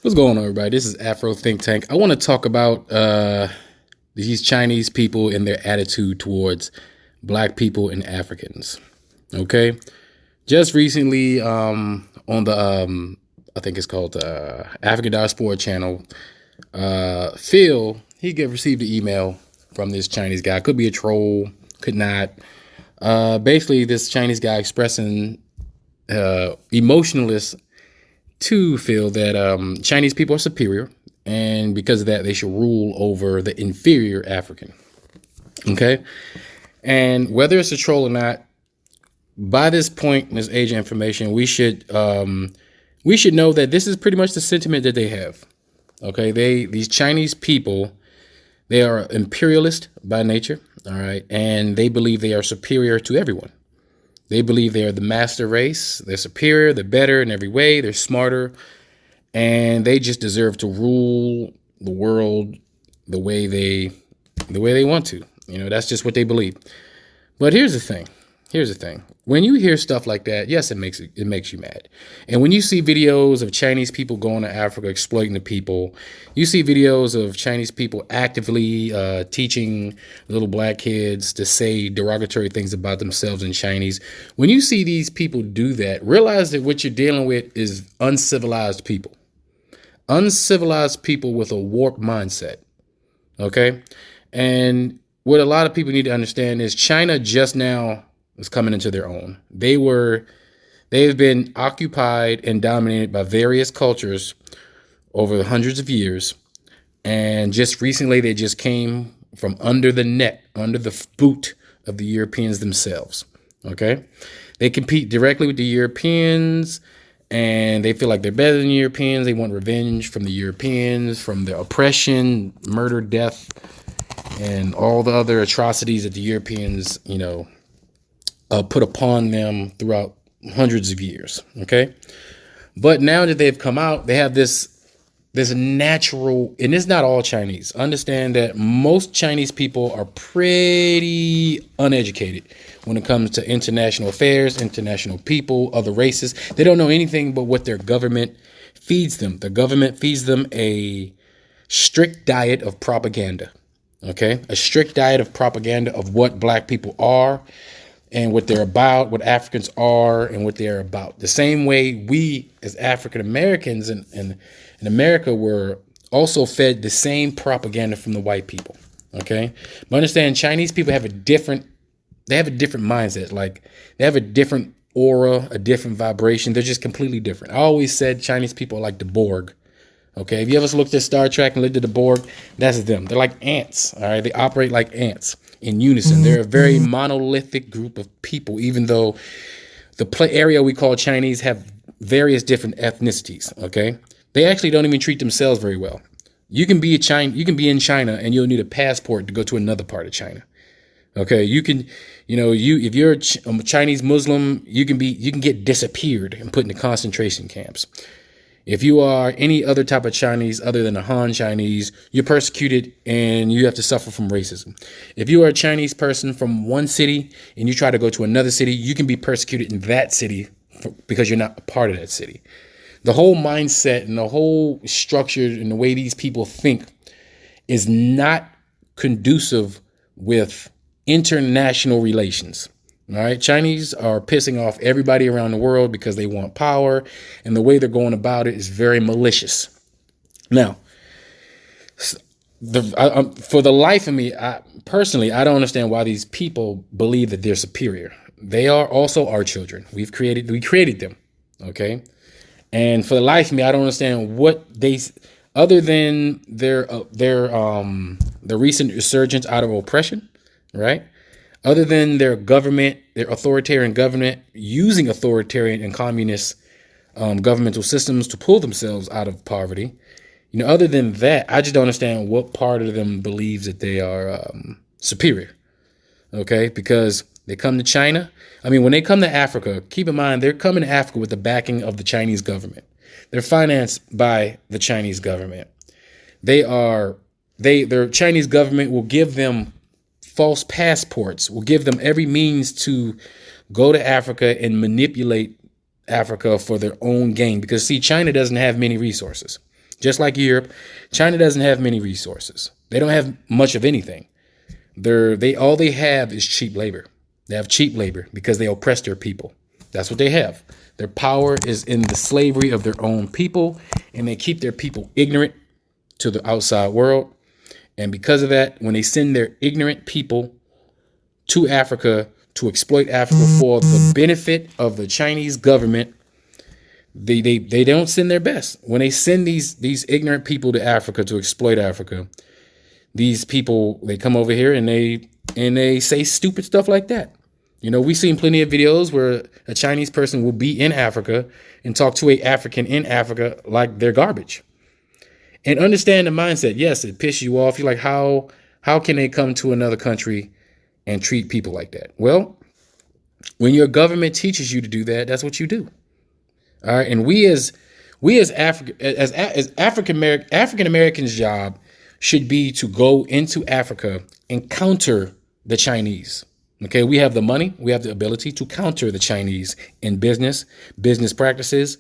What's going on, everybody? This is Afro Think Tank. I want to talk about these Chinese people and their attitude towards Black people and Africans. Okay, just recently on the I think it's called African Diaspora Channel, Phil received an email from this Chinese guy. Could be a troll, could not. Basically, this Chinese guy expressing emotionalist to feel that Chinese people are superior, and because of that, they should rule over the inferior African. Okay, and whether it's a troll or not, by this point in this age of information, we should know that this is pretty much the sentiment that they have. Okay, these Chinese people, they are imperialist by nature. All right, and they believe they are superior to everyone. They believe they are the master race. They're superior. They're better in every way. They're smarter. And they just deserve to rule the world the way they want to. You know, that's just what they believe. But here's the thing. When you hear stuff like that, yes, it makes you mad. And when you see videos of Chinese people going to Africa exploiting the people, you see videos of Chinese people actively teaching little Black kids to say derogatory things about themselves in Chinese. When you see these people do that, realize that what you're dealing with is uncivilized people with a warped mindset. Okay. And what a lot of people need to understand is China just now is coming into their own. They've been occupied and dominated by various cultures over the hundreds of years. And just recently, they just came from under the boot of the Europeans themselves. Okay. They compete directly with the Europeans, and they feel like they're better than Europeans. They want revenge from the Europeans, from their oppression, murder, death, and all the other atrocities that the Europeans, put upon them throughout hundreds of years. Okay. But now that they've come out, they have this natural, and it's not all Chinese. Understand that most Chinese people are pretty uneducated when it comes to international affairs, international people, other races. They don't know anything but what their government feeds them. The government feeds them a strict diet of propaganda. Okay. A strict diet of propaganda of what Black people are and what they're about, what Africans are and what they're about. The same way we as African Americans in America were also fed the same propaganda from the white people. Okay. But understand, Chinese people have a different mindset. Like, they have a different aura, a different vibration. They're just completely different. I always said Chinese people are like the Borg. Okay. If you ever looked at Star Trek and looked at the Borg, that's them. They're like ants. All right. They operate like ants in unison. They're a very monolithic group of people, even though the area we call Chinese have various different ethnicities. Okay. They actually don't even treat themselves very well. You can be in China and you'll need a passport to go to another part of China. Okay. If you're a Chinese Muslim, you can get disappeared and put into concentration camps. If you are any other type of Chinese other than the Han Chinese, you're persecuted and you have to suffer from racism. If you are a Chinese person from one city and you try to go to another city, you can be persecuted in that city because you're not a part of that city. The whole mindset and the whole structure and the way these people think is not conducive with international relations. All right. Chinese are pissing off everybody around the world because they want power, and the way they're going about it is very malicious. Now, for the life of me, I don't understand why these people believe that they're superior. They are also our children. We created them. OK. And for the life of me, I don't understand what other than their recent resurgence out of oppression. Right. Other than their authoritarian government using authoritarian and communist governmental systems to pull themselves out of poverty. Other than that, I just don't understand what part of them believes that they are superior. Okay, because they come to China. When they come to Africa, keep in mind, they're coming to Africa with the backing of the Chinese government. They're financed by the Chinese government. Their Chinese government will give them false passports, will give them every means to go to Africa and manipulate Africa for their own gain. Because, see, China doesn't have many resources. Just like Europe, China doesn't have many resources. They don't have much of anything. All they have is cheap labor. They have cheap labor because they oppress their people. That's what they have. Their power is in the slavery of their own people, and they keep their people ignorant to the outside world. And because of that, when they send their ignorant people to Africa to exploit Africa for the benefit of the Chinese government, they don't send their best. When they send these ignorant people to Africa to exploit Africa, these people, they come over here and they say stupid stuff like that. You know, we've seen plenty of videos where a Chinese person will be in Africa and talk to a African in Africa like they're garbage. And understand the mindset. Yes, it pisses you off. You're like, how can they come to another country and treat people like that? Well, when your government teaches you to do that, that's what you do. All right. And we as African Americans' job should be to go into Africa and counter the Chinese. Okay, we have the money, we have the ability to counter the Chinese in business practices,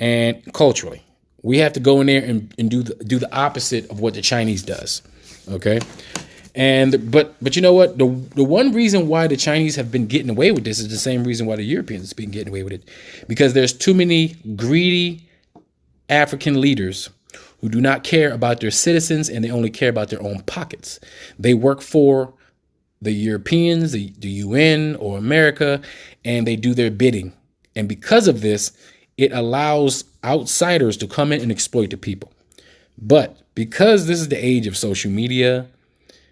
and culturally. We have to go in there and do the opposite of what the Chinese does. Okay, but you know what? The one reason why the Chinese have been getting away with this is the same reason why the Europeans have been getting away with it, because there's too many greedy African leaders who do not care about their citizens, and they only care about their own pockets. They work for the Europeans, the UN or America, and they do their bidding. And because of this, it allows outsiders to come in and exploit the people. But because this is the age of social media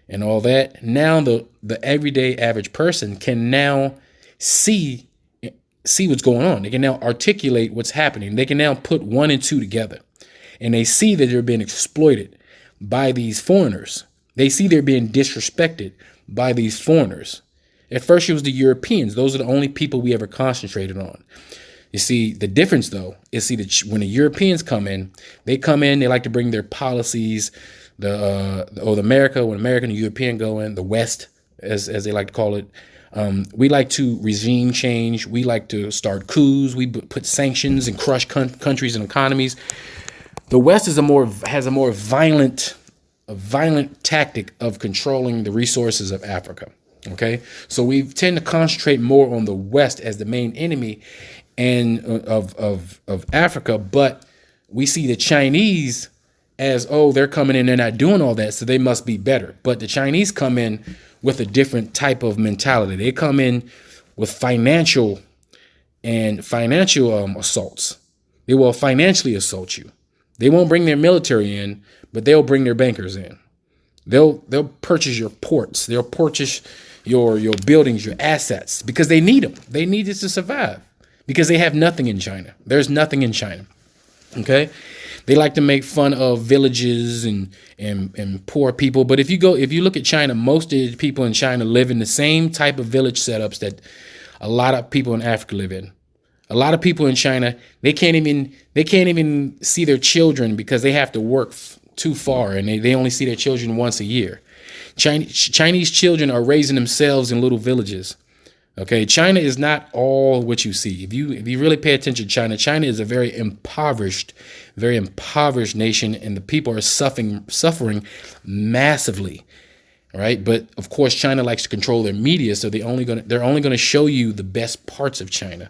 and all that, now the everyday average person can now see what's going on. They can now articulate what's happening. They can now put 1 and 2 together. And they see that they're being exploited by these foreigners. They see they're being disrespected by these foreigners. At first, it was the Europeans. Those are the only people we ever concentrated on. You see, the difference, though, is when the Europeans come in, they like to bring their policies, America, when America and the European go in, the West, as they like to call it. We like to regime change. We like to start coups. We put sanctions and crush countries and economies. The West has a more violent tactic of controlling the resources of Africa. Okay, so we tend to concentrate more on the West as the main enemy and of Africa, but we see the Chinese as, oh, they're coming in, they're not doing all that, so they must be better. But the Chinese come in with a different type of mentality. They come in with financial assaults. They will financially assault you. They won't bring their military in, but they'll bring their bankers in. They'll purchase your ports. They'll purchase your buildings, your assets, because they need them. They need it to survive because they have nothing in China. There's nothing in China. Okay? They like to make fun of villages and poor people. But if you look at China, most of the people in China live in the same type of village setups that a lot of people in Africa live in. A lot of people in China, they can't even see their children because they have to work too far, and they only see their children once a year. Chinese children are raising themselves in little villages. Okay, China is not all what you see. If you really pay attention to China is a very impoverished nation, and the people are suffering massively. Right. But of course, China likes to control their media. So they're only going to show you the best parts of China,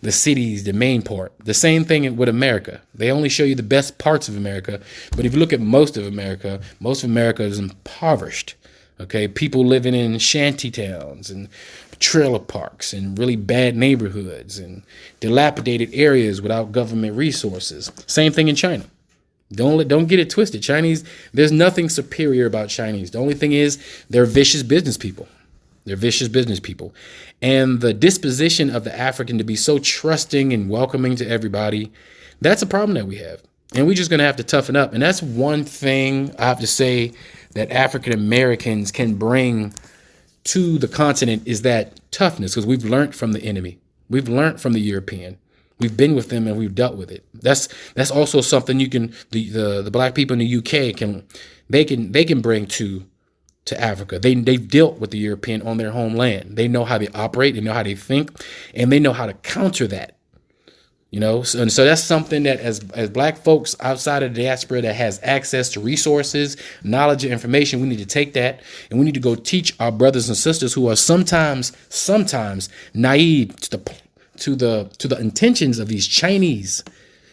the cities, the main part. The same thing with America. They only show you the best parts of America. But if you look at most of America is impoverished. OK, people living in shanty towns and trailer parks and really bad neighborhoods and dilapidated areas without government resources. Same thing in China. Don't get it twisted. Chinese, there's nothing superior about Chinese. The only thing is they're vicious business people. They're vicious business people. And the disposition of the African to be so trusting and welcoming to everybody, that's a problem that we have. And we're just going to have to toughen up. And that's one thing I have to say that African Americans can bring to the continent is that toughness, because we've learned from the enemy. We've learned from the European. We've been with them and we've dealt with it. That's also something you can the black people in the UK can bring to Africa. They've dealt with the European on their homeland. They know how they operate, they know how they think, and they know how to counter that. And so that's something that as black folks outside of the diaspora that has access to resources, knowledge, and information, we need to take that and we need to go teach our brothers and sisters who are sometimes naive to the intentions of these Chinese.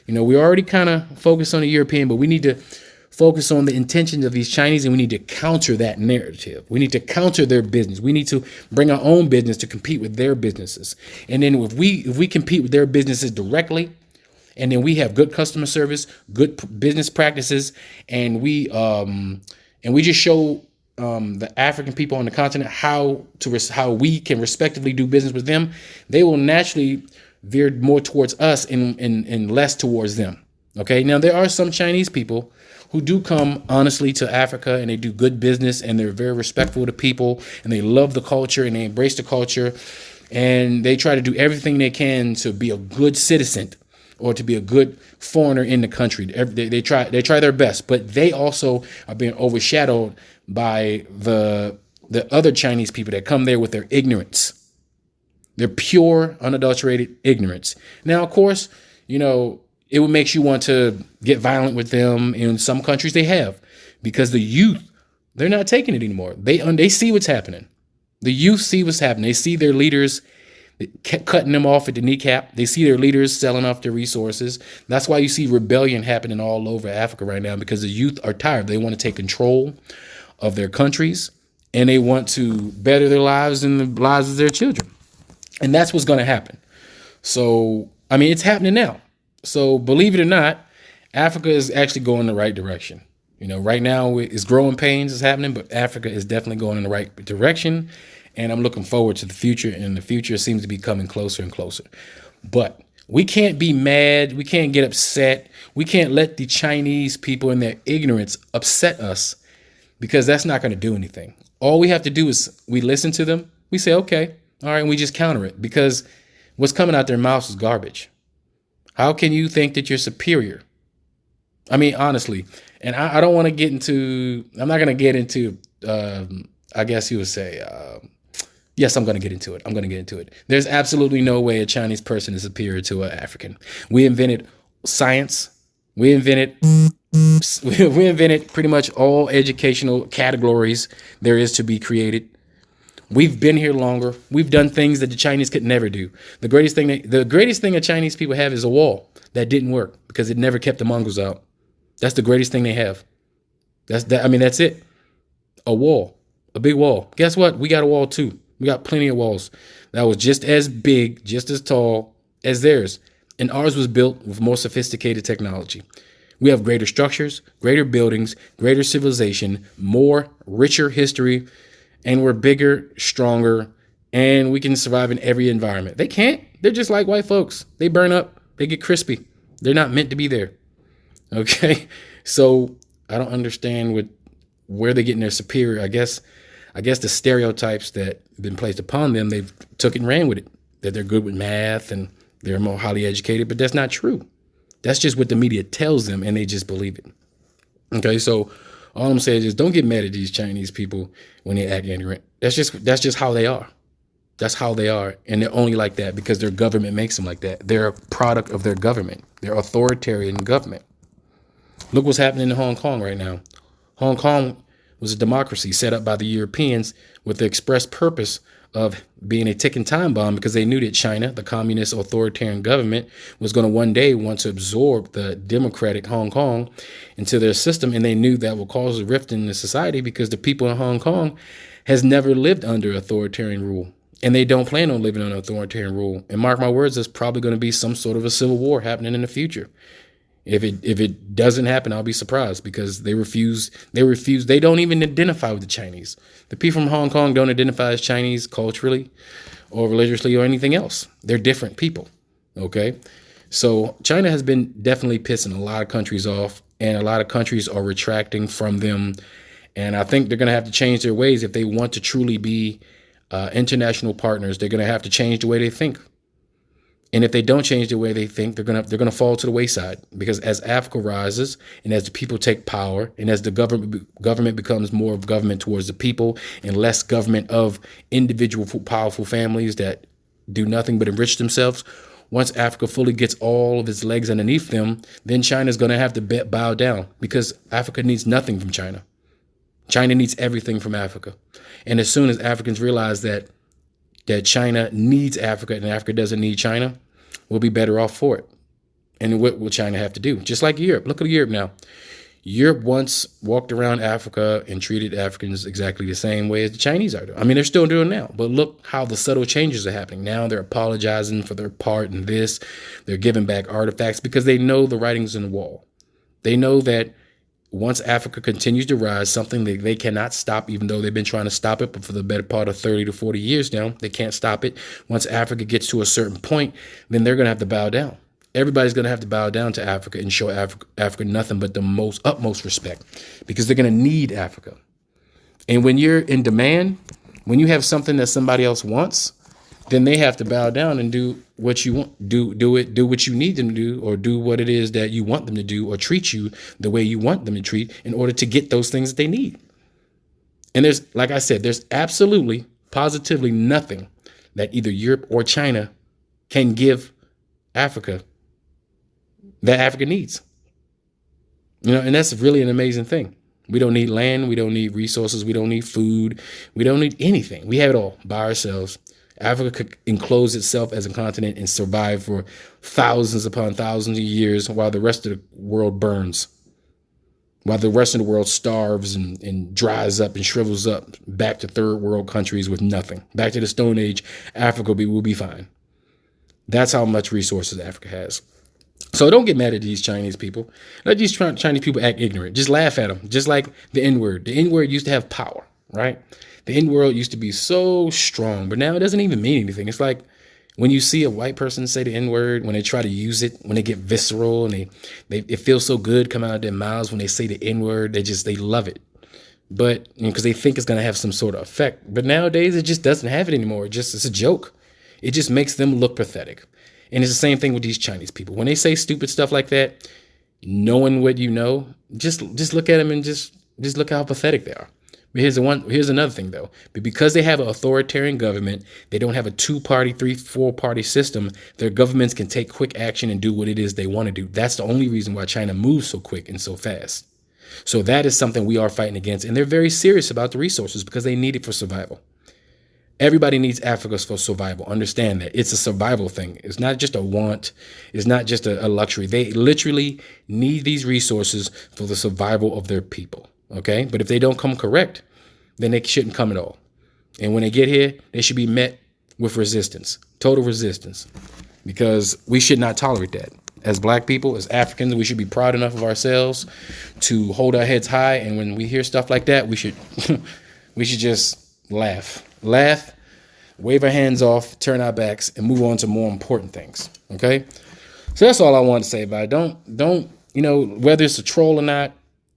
We already kind of focus on the European, but we need to focus on the intentions of these Chinese, and we need to counter that narrative. We need to counter their business. We need to bring our own business to compete with their businesses. And then if we compete with their businesses directly, and then we have good customer service, good business practices, and we just show the African people on the continent how we can respectively do business with them, they will naturally veer more towards us and less towards them. Okay. Now there are some Chinese people who do come honestly to Africa and they do good business and they're very respectful to people and they love the culture and they embrace the culture and they try to do everything they can to be a good citizen or to be a good foreigner in the country. They try their best, but they also are being overshadowed by the other Chinese people that come there with their ignorance. Their pure, unadulterated ignorance. Now, of course, it would make you want to get violent with them. In some countries they have, because the youth, they're not taking it anymore. They see what's happening. The youth see what's happening. They see their leaders cutting them off at the kneecap. They see their leaders selling off their resources. That's why you see rebellion happening all over Africa right now, because the youth are tired. They want to take control of their countries and they want to better their lives and the lives of their children. And that's what's going to happen. So, it's happening now. So believe it or not, Africa is actually going in the right direction. Right now it's growing pains is happening, but Africa is definitely going in the right direction. And I'm looking forward to the future, and the future seems to be coming closer and closer. But we can't be mad. We can't get upset. We can't let the Chinese people in their ignorance upset us, because that's not going to do anything. All we have to do is we listen to them. We say, okay, all right, and we just counter it, because what's coming out their mouths is garbage. How can you think that you're superior? Honestly, and I don't want to get into, I'm not going to get into, I guess you would say, yes, I'm going to get into it. There's absolutely no way a Chinese person is superior to an African. We invented science. We invented pretty much all educational categories there is to be created. We've been here longer. We've done things that the Chinese could never do. The greatest thing that Chinese people have is a wall that didn't work because it never kept the Mongols out. That's the greatest thing they have. That's it. A wall, a big wall. Guess what? We got a wall too. We got plenty of walls that was just as big, just as tall as theirs. And ours was built with more sophisticated technology. We have greater structures, greater buildings, greater civilization, more richer history. And we're bigger, stronger, and we can survive in every environment. They can't. They're just like white folks. They burn up. They get crispy. They're not meant to be there. Okay? So I don't understand where they're getting their superior. I guess the stereotypes that have been placed upon them, they've took and ran with it. That they're good with math and they're more highly educated, but that's not true. That's just what the media tells them, and they just believe it. Okay, so all I'm saying is don't get mad at these Chinese people when they act ignorant. That's just how they are. That's how they are. And they're only like that because their government makes them like that. They're a product of their government. They're authoritarian government. Look what's happening in Hong Kong right now. Hong Kong was a democracy set up by the Europeans with the express purpose of being a ticking time bomb, because they knew that China, the communist authoritarian government, was going to one day want to absorb the democratic Hong Kong into their system. And they knew that would cause a rift in the society because the people in Hong Kong has never lived under authoritarian rule. And they don't plan on living under authoritarian rule. And mark my words, there's probably going to be some sort of a civil war happening in the future. If it doesn't happen, I'll be surprised, because they refuse. They don't even identify with the Chinese. The people from Hong Kong don't identify as Chinese culturally or religiously or anything else. They're different people. Okay. So China has been definitely pissing a lot of countries off, and a lot of countries are retracting from them. And I think they're going to have to change their ways if they want to truly be international partners. They're going to have to change the way they think. And if they don't change the way they think, they're gonna fall to the wayside, because as Africa rises and as the people take power and as the government becomes more of government towards the people and less government of individual powerful families that do nothing but enrich themselves, once Africa fully gets all of its legs underneath them, then China's going to have to bow down, because Africa needs nothing from China. China needs everything from Africa. And as soon as Africans realize that China needs Africa and Africa doesn't need China, we'll be better off for it. And what will China have to do? Just like Europe. Look at Europe now. Europe once walked around Africa and treated Africans exactly the same way as the Chinese are doing. I mean, they're still doing it now, but look how the subtle changes are happening. Now they're apologizing for their part in this. They're giving back artifacts because they know the writing's on the wall. They know that once Africa continues to rise, something that they cannot stop, even though they've been trying to stop it, but for the better part of 30 to 40 years now, they can't stop it. Once Africa gets to a certain point, then they're going to have to bow down. Everybody's going to have to bow down to Africa and show Africa nothing but the utmost respect, because they're going to need Africa. And when you're in demand, when you have something that somebody else wants, then they have to bow down and do what you want, do what you need them to do, or do what it is that you want them to do, or treat you the way you want them to treat in order to get those things that they need. And there's, like I said, there's absolutely, positively nothing that either Europe or China can give Africa that Africa needs. And that's really an amazing thing. We don't need land. We don't need resources. We don't need food. We don't need anything. We have it all by ourselves. Africa could enclose itself as a continent and survive for thousands upon thousands of years while the rest of the world burns, while the rest of the world starves and dries up and shrivels up back to third world countries with nothing. Back to the Stone Age, Africa will be fine. That's how much resources Africa has. So don't get mad at these Chinese people. Let these Chinese people act ignorant. Just laugh at them. Just like the N-word. The N-word used to have power, right? The N-word used to be so strong, but now it doesn't even mean anything. It's like when you see a white person say the N-word, when they try to use it, when they get visceral and it feels so good coming out of their mouths when they say the N-word, they love it. But because they think it's going to have some sort of effect. But nowadays it just doesn't have it anymore. It's a joke. It just makes them look pathetic. And it's the same thing with these Chinese people. When they say stupid stuff like that, knowing what you know, just look at them and just look how pathetic they are. But here's another thing, though. But because they have an authoritarian government, they don't have a 2-party, 3, 4-party system. Their governments can take quick action and do what it is they want to do. That's the only reason why China moves so quick and so fast. So that is something we are fighting against. And they're very serious about the resources because they need it for survival. Everybody needs Africa for survival. Understand that. It's a survival thing. It's not just a want. It's not just a luxury. They literally need these resources for the survival of their people. Okay? But if they don't come correct, then they shouldn't come at all. And when they get here, they should be met with resistance, total resistance, because we should not tolerate that. As Black people, as Africans, we should be proud enough of ourselves to hold our heads high. And when we hear stuff like that, we should just laugh, wave our hands off, turn our backs, and move on to more important things. Okay. So that's all I want to say about it. Don't, whether it's a troll or not,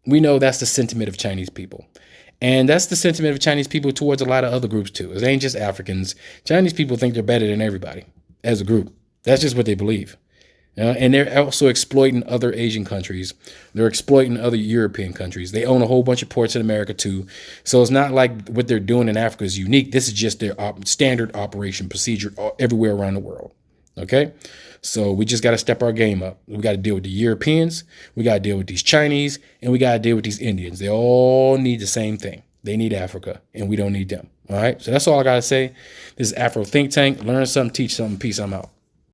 we know that's the sentiment of Chinese people. And that's the sentiment of Chinese people towards a lot of other groups too. It ain't just Africans. Chinese people think they're better than everybody as a group. That's just what they believe. And they're also exploiting other Asian countries. They're exploiting other European countries. They own a whole bunch of ports in America too. So it's not like what they're doing in Africa is unique. This is just their standard operation procedure everywhere around the world. Okay? So we just got to step our game up. We got to deal with the Europeans. We got to deal with these Chinese. And we got to deal with these Indians. They all need the same thing. They need Africa. And we don't need them. All right? So that's all I got to say. This is Afro Think Tank. Learn something, teach something. Peace. I'm out.